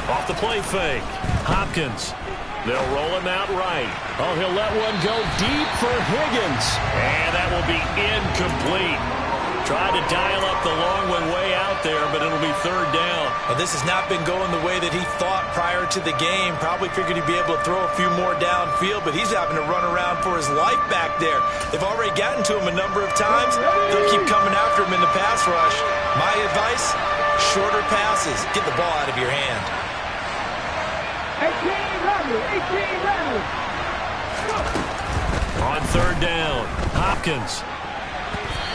Off the play fake. Hopkins. They'll roll him out right. Oh, he'll let one go deep for Higgins. And that will be incomplete. Tried to dial up the long one way out there, but it'll be 3rd down. Well, this has not been going the way that he thought prior to the game. Probably figured he'd be able to throw a few more downfield, but he's having to run around for his life back there. They've already gotten to him a number of times. They'll keep coming after him in the pass rush. My advice, shorter passes. Get the ball out of your hand. 18 Riley. On 3rd down, Hopkins.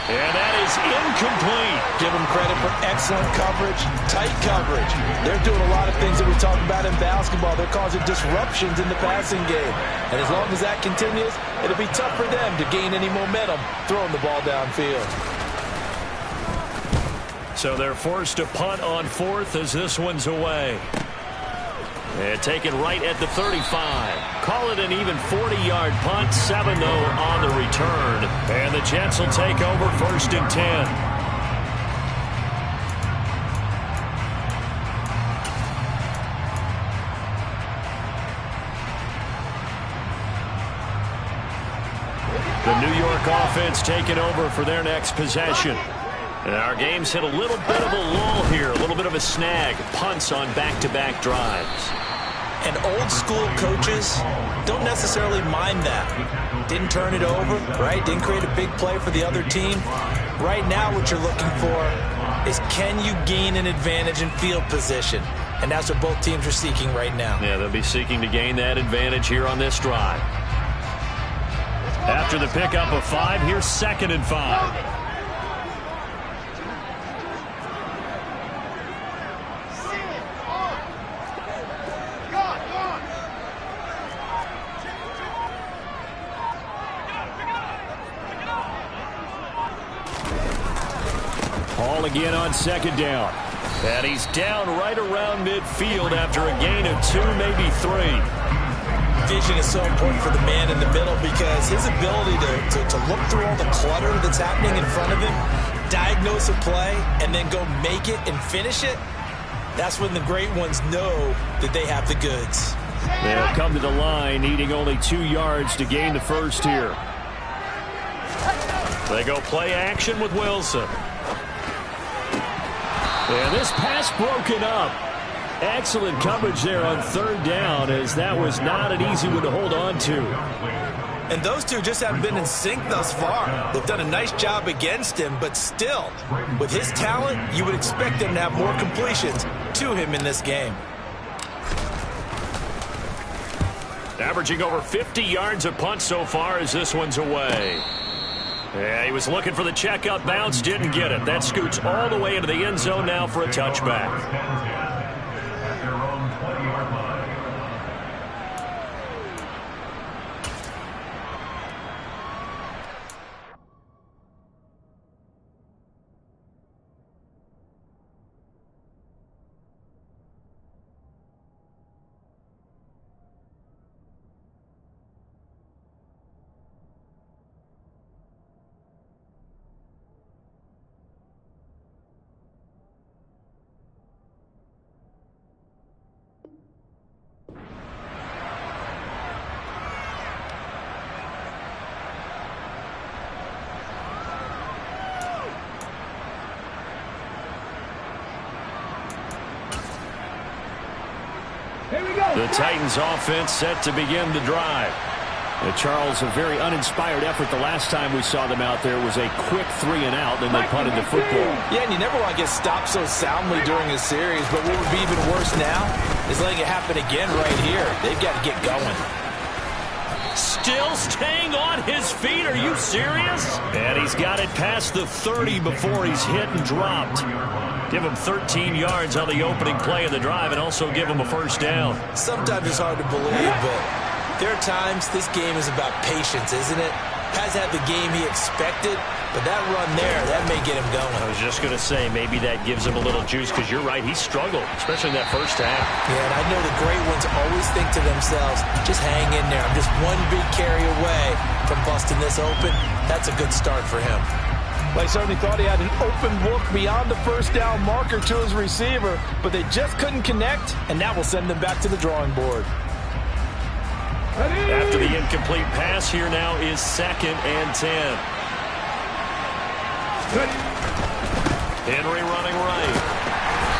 And that is incomplete. Give them credit for excellent coverage, tight coverage. They're doing a lot of things that we talk about in basketball. They're causing disruptions in the passing game. And as long as that continues, it'll be tough for them to gain any momentum throwing the ball downfield. So they're forced to punt on 4th as this one's away. And taken right at the 35. Call it an even 40-yard punt. 7 though on the return. And the Jets will take over 1st and 10. The New York offense taking over for their next possession. And our game's hit a little bit of a lull here, a little bit of a snag. Punts on back-to-back drives. And old-school coaches don't necessarily mind that. Didn't turn it over, right? Didn't create a big play for the other team. Right now what you're looking for is, can you gain an advantage in field position? And that's what both teams are seeking right now. Yeah, they'll be seeking to gain that advantage here on this drive. After the pickup of 5, here's 2nd and 5. Hall again on 2nd down. And he's down right around midfield after a gain of 2, maybe 3. Vision is so important for the man in the middle because his ability to look through all the clutter that's happening in front of him, diagnose a play, and then go make it and finish it, that's when the great ones know that they have the goods. They'll come to the line, needing only 2 yards to gain the first here. They go play action with Wilson. And this pass broken up. Excellent coverage there on 3rd down, as that was not an easy one to hold on to. And those two just haven't been in sync thus far. They've done a nice job against him, but still, with his talent, you would expect them to have more completions to him in this game. Averaging over 50 yards a punt so far as this one's away. Yeah, he was looking for the checkout bounce, didn't get it. That scoots all the way into the end zone now for a touchback. The Titans offense set to begin the drive. Charles, a very uninspired effort the last time we saw them out there was a quick 3 and out, then they punted the football. Yeah, and you never want to get stopped so soundly during a series, but what would be even worse now is letting it happen again right here. They've got to get going. Still staying on his feet. Are you serious? And he's got it past the 30 before he's hit and dropped. Give him 13 yards on the opening play of the drive and also give him a first down. Sometimes it's hard to believe, but there are times this game is about patience, isn't it? Has had the game he expected, but that run there, that may get him going. I was just going to say, maybe that gives him a little juice because you're right, he struggled, especially in that first half. Yeah, and I know the great ones always think to themselves, just hang in there. I'm just one big carry away from busting this open. That's a good start for him. They certainly thought he had an open look beyond the first down marker to his receiver, but they just couldn't connect, and that will send them back to the drawing board. After the incomplete pass, here now is 2nd and 10. Henry running right.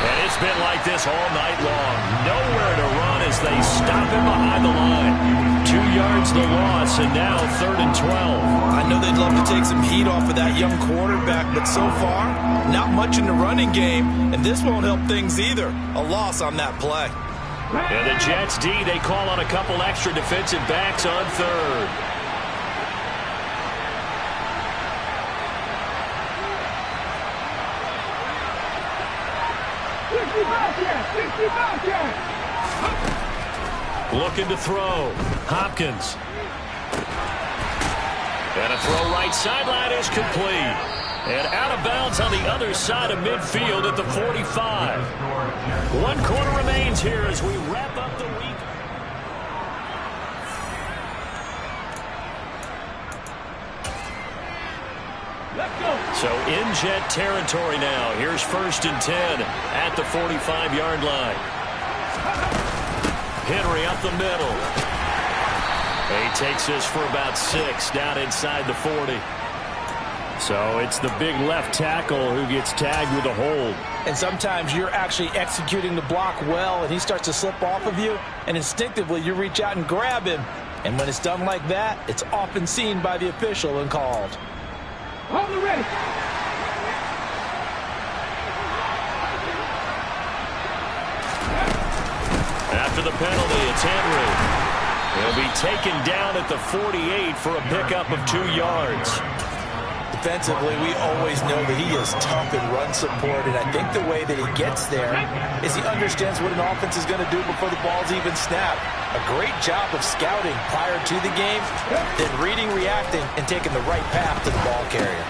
And it's been like this all night long. Nowhere to run as they stop him behind the line. 2 yards the loss, and now 3rd and 12. I know they'd love to take some heat off of that young quarterback, but so far, not much in the running game, and this won't help things either. A loss on that play. And the Jets D, they call on a couple extra defensive backs on 3rd. Looking to throw. Hopkins. And a throw right sideline is complete. And out of bounds on the other side of midfield at the 45. 1 quarter remains here as we wrap up the week. So in Jet territory now. Here's 1st and 10 at the 45-yard line. Henry up the middle. He takes this for about 6 down inside the 40. So it's the big left tackle who gets tagged with a hold. And sometimes you're actually executing the block well, and he starts to slip off of you, and instinctively you reach out and grab him. And when it's done like that, it's often seen by the official and called. Hold it ready. After the penalty, it's Henry. He'll be taken down at the 48 for a pickup of 2 yards. Defensively, we always know that he is tough in run support, and I think the way that he gets there is he understands what an offense is going to do before the ball's even snapped. A great job of scouting prior to the game, then reading, reacting, and taking the right path to the ball carrier.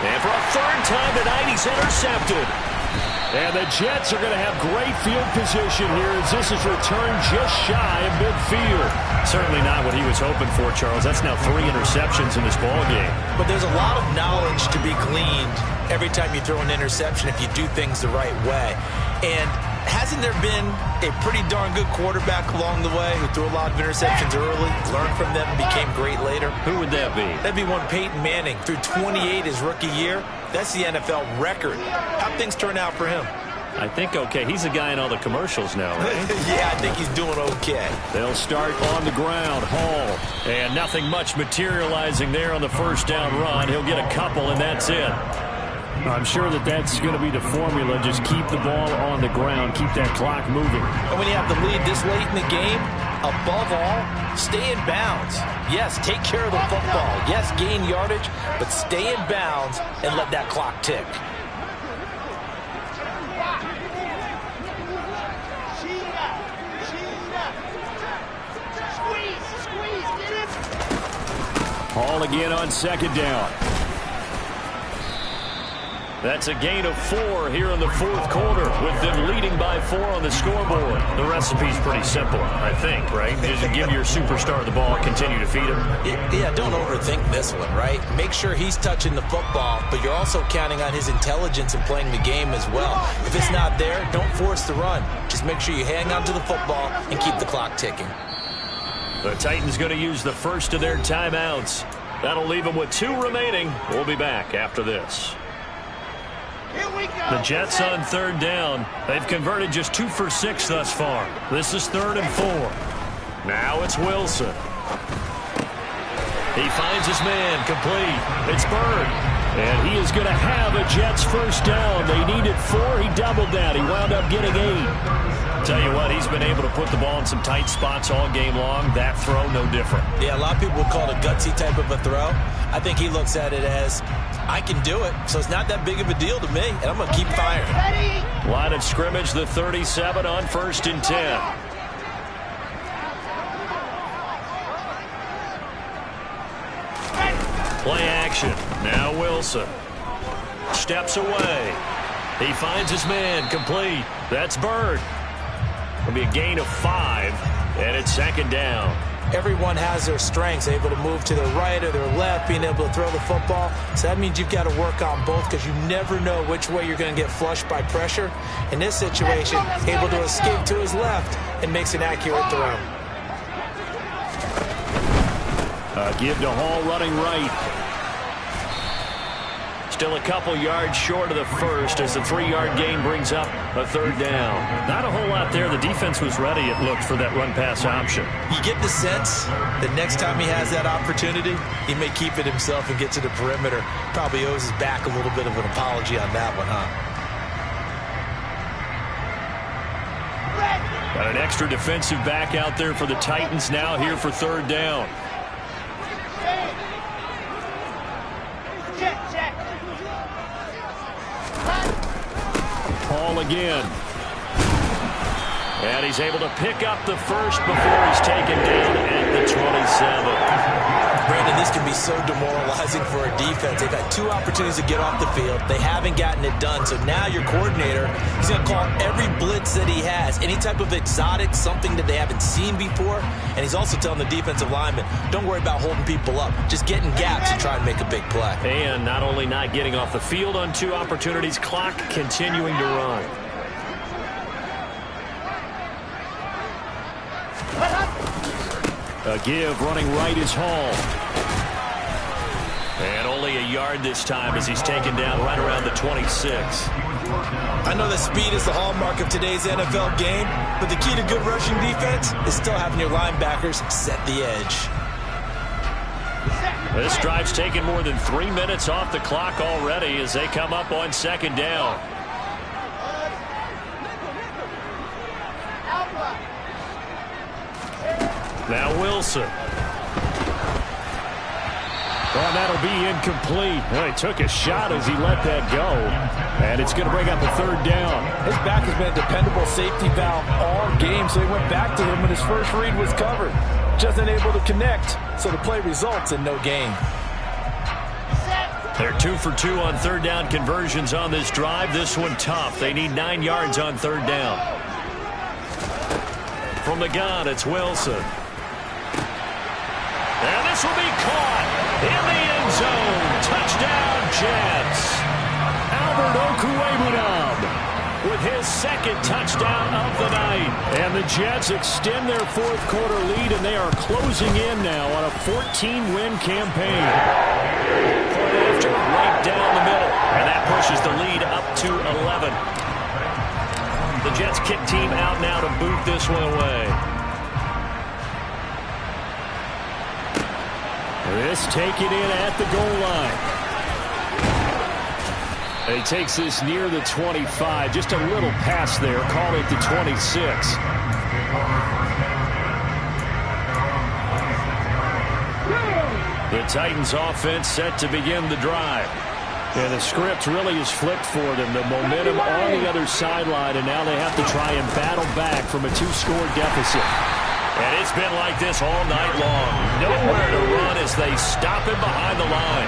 And for a third time tonight, he's intercepted. And the Jets are going to have great field position here as this is returned just shy of midfield. Certainly not what he was hoping for, Charles. That's now 3 interceptions in this ball game. But there's a lot of knowledge to be gleaned every time you throw an interception if you do things the right way. And hasn't there been a pretty darn good quarterback along the way who threw a lot of interceptions early, learned from them, and became great later? Who would that be? That'd be one Peyton Manning. Threw 28 his rookie year. That's the NFL record. How'd things turn out for him? I think okay. He's the guy in all the commercials now, right? Yeah, I think he's doing okay. They'll start on the ground. Hall. And nothing much materializing there on the first down run. He'll get a couple, and that's it. I'm sure that's going to be the formula. Just keep the ball on the ground. Keep that clock moving. And when you have the lead this late in the game, above all, stay in bounds. Yes, take care of the football. Yes, gain yardage, but stay in bounds and let that clock tick. Hall again on second down. That's a gain of 4 here in the fourth quarter with them leading by 4 on the scoreboard. The recipe's pretty simple, I think, right? Just give your superstar the ball, continue to feed him. Yeah, don't overthink this one, right? Make sure he's touching the football, but you're also counting on his intelligence in playing the game as well. If it's not there, don't force the run. Just make sure you hang on to the football and keep the clock ticking. The Titans going to use the first of their timeouts. That'll leave them with 2 remaining. We'll be back after this. The Jets on third down. They've converted just 2 for 6 thus far. This is 3rd and 4. Now it's Wilson. He finds his man complete. It's Bird. And he is going to have a Jets first down. They needed 4. He doubled that. He wound up getting 8. Tell you what, he's been able to put the ball in some tight spots all game long. That throw, no different. Yeah, a lot of people would call it a gutsy type of a throw. I think he looks at it as, I can do it, so it's not that big of a deal to me, and I'm going to keep firing. Line of scrimmage, the 37 on 1st and 10. Play action. Now Wilson. Steps away. He finds his man complete. That's Bird. It'll be a gain of 5, and it's 2nd down. Everyone has their strengths, able to move to their right or their left, being able to throw the football. So that means you've got to work on both because you never know which way you're going to get flushed by pressure. In this situation, able to escape to his left and makes an accurate throw. Give to Hall running right. Still a couple yards short of the first as the 3-yard gain brings up a 3rd down. Not a whole lot there. The defense was ready, it looked, for that run-pass option. You get the sense that next time he has that opportunity, he may keep it himself and get to the perimeter. Probably owes his back a little bit of an apology on that one, huh? Got an extra defensive back out there for the Titans now here for 3rd down. Hall again. And he's able to pick up the first before he's taken down at the 27. Brandon, this can be so demoralizing for a defense. They've had 2 opportunities to get off the field. They haven't gotten it done. So now your coordinator, he's going to call every blitz that he has, any type of exotic, something that they haven't seen before. And he's also telling the defensive lineman, don't worry about holding people up. Just get in gaps and try and make a big play. And not only not getting off the field on 2 opportunities, clock continuing to run. A give running right is Hall. And only a yard this time as he's taken down right around the 26. I know that speed is the hallmark of today's NFL game, but the key to good rushing defense is still having your linebackers set the edge. This drive's taken more than 3 minutes off the clock already as they come up on second down. Now Wilson. Well, that'll be incomplete. Well, he took a shot as he let that go. And it's going to bring up a third down. His back has been a dependable safety valve all game, so he went back to him when his first read was covered. Just unable to connect, so the play results in no gain. They're 2 for 2 on third down conversions on this drive. This one tough. They need 9 yards on third down. From the gun, it's Wilson. And this will be caught in the end zone. Touchdown, Jets. Albert Okwuegbunam with his second touchdown of the night. And the Jets extend their fourth quarter lead, and they are closing in now on a 14-win campaign. Point after, right down the middle. And that pushes the lead up to 11. The Jets kick team out now to boot this one away. This taken in at the goal line. And he takes this near the 25. Just a little pass there. Call it the 26. The Titans offense set to begin the drive. And the script really is flipped for them. The momentum on the other sideline, and now they have to try and battle back from a 2-score deficit. And it's been like this all night long. Nowhere to run as they stop him behind the line.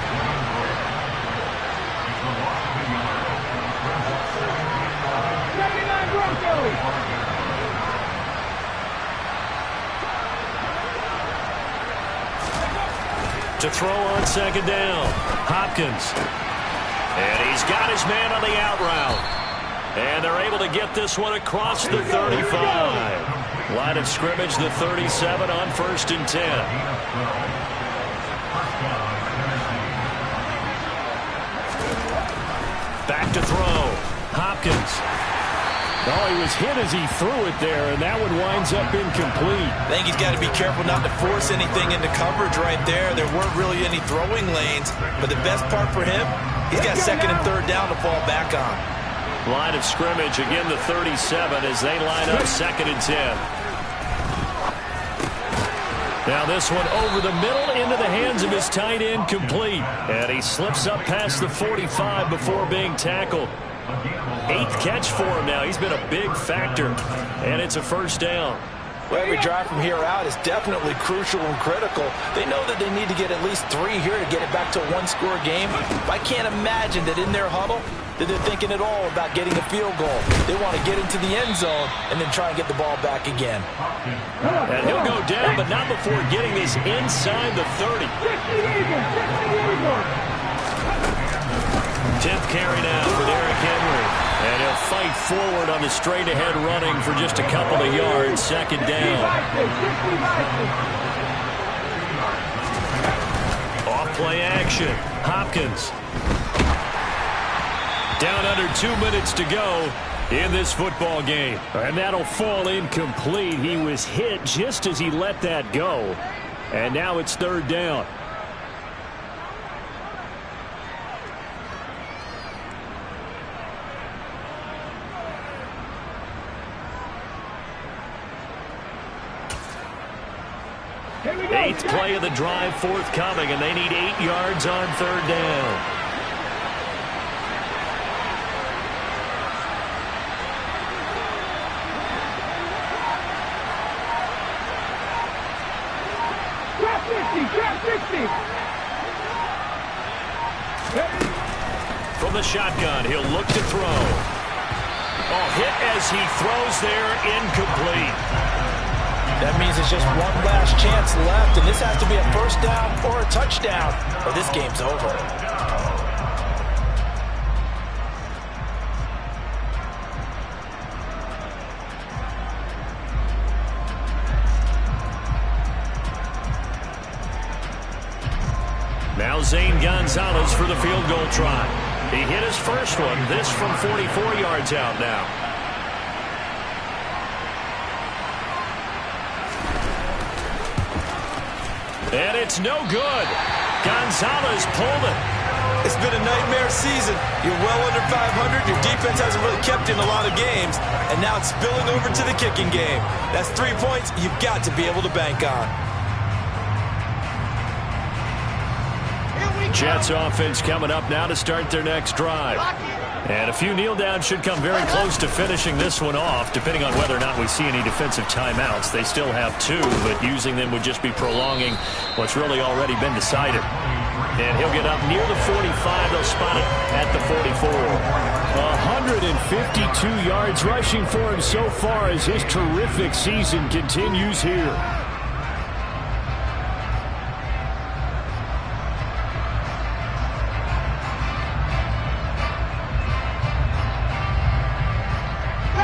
To throw on second down, Hopkins. And he's got his man on the out route. And they're able to get this one across the 35. Line of scrimmage, the 37 on 1st and 10. Back to throw. Hopkins. Oh, he was hit as he threw it there, and that one winds up incomplete. I think he's got to be careful not to force anything into coverage right there. There weren't really any throwing lanes, but the best part for him, he's got second and third down to fall back on. Line of scrimmage, again the 37 as they line up 2nd and 10. Now this one over the middle into the hands of his tight end, complete. And he slips up past the 45 before being tackled. 8th catch for him now. He's been a big factor. And it's a first down. Well, every drive from here out is definitely crucial and critical. They know that they need to get at least 3 here to get it back to a 1-score game. I can't imagine that in their huddle that they're thinking at all about getting a field goal. They want to get into the end zone and then try and get the ball back again. And he'll go down, but not before getting this inside the 30. 10th carry now for Derrick Henry. And he'll fight forward on the straight-ahead running for just a couple of yards. Second down. Off-play action. Hopkins. Down under 2 minutes to go in this football game. And that'll fall incomplete. He was hit just as he let that go. And now it's third down. Eighth play of the drive forthcoming, and they need 8 yards on third down. From the shotgun, he'll look to throw. Oh, hit as he throws there, incomplete. That means it's just one last chance left, and this has to be a first down or a touchdown, or this game's over. Now Zane Gonzalez for the field goal try. He hit his first one, this from 44 yards out now. And it's no good. Gonzalez pulled it. It's been a nightmare season. You're well under 500. Your defense hasn't really kept in a lot of games. And now it's spilling over to the kicking game. That's 3 points you've got to be able to bank on. Jets offense coming up now to start their next drive. And a few kneel downs should come very close to finishing this one off, depending on whether or not we see any defensive timeouts. They still have 2, but using them would just be prolonging what's really already been decided. And he'll get up near the 45. They'll spot it at the 44. 152 yards rushing for him so far as his terrific season continues here.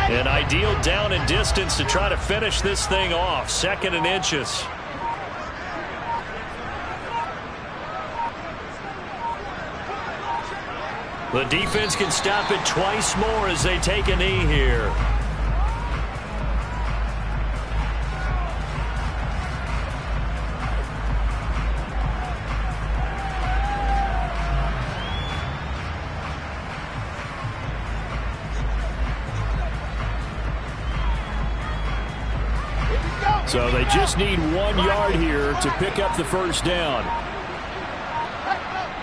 An ideal down and distance to try to finish this thing off. 2nd and inches. The defense can stop it twice more as they take a knee here. So they just need 1 yard here to pick up the first down.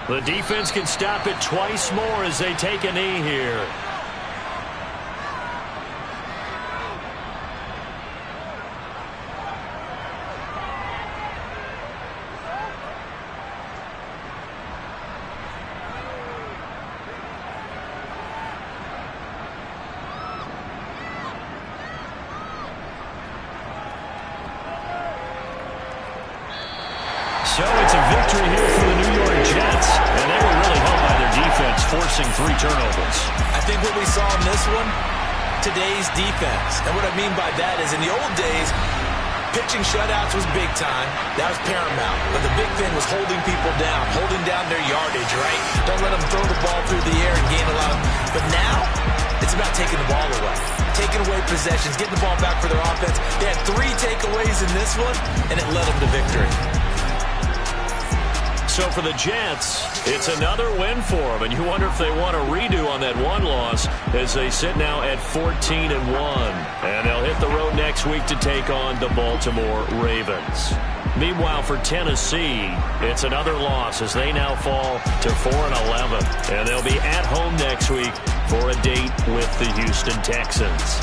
The defense can stop it twice more as they take a knee here. So it's a victory here for the New York Jets, and they were really helped by their defense forcing 3 turnovers. I think what we saw in this one, today's defense. And what I mean by that is in the old days, pitching shutouts was big time. That was paramount. But the big thing was holding people down, holding down their yardage, right? Don't let them throw the ball through the air and gain a lot of... But now, it's about taking the ball away. Taking away possessions, getting the ball back for their offense. They had 3 takeaways in this one, and it led them to victory. So for the Jets, it's another win for them, and you wonder if they want a redo on that one loss as they sit now at 14-1. And they'll hit the road next week to take on the Baltimore Ravens. Meanwhile, for Tennessee, it's another loss as they now fall to 4-11. And they'll be at home next week for a date with the Houston Texans.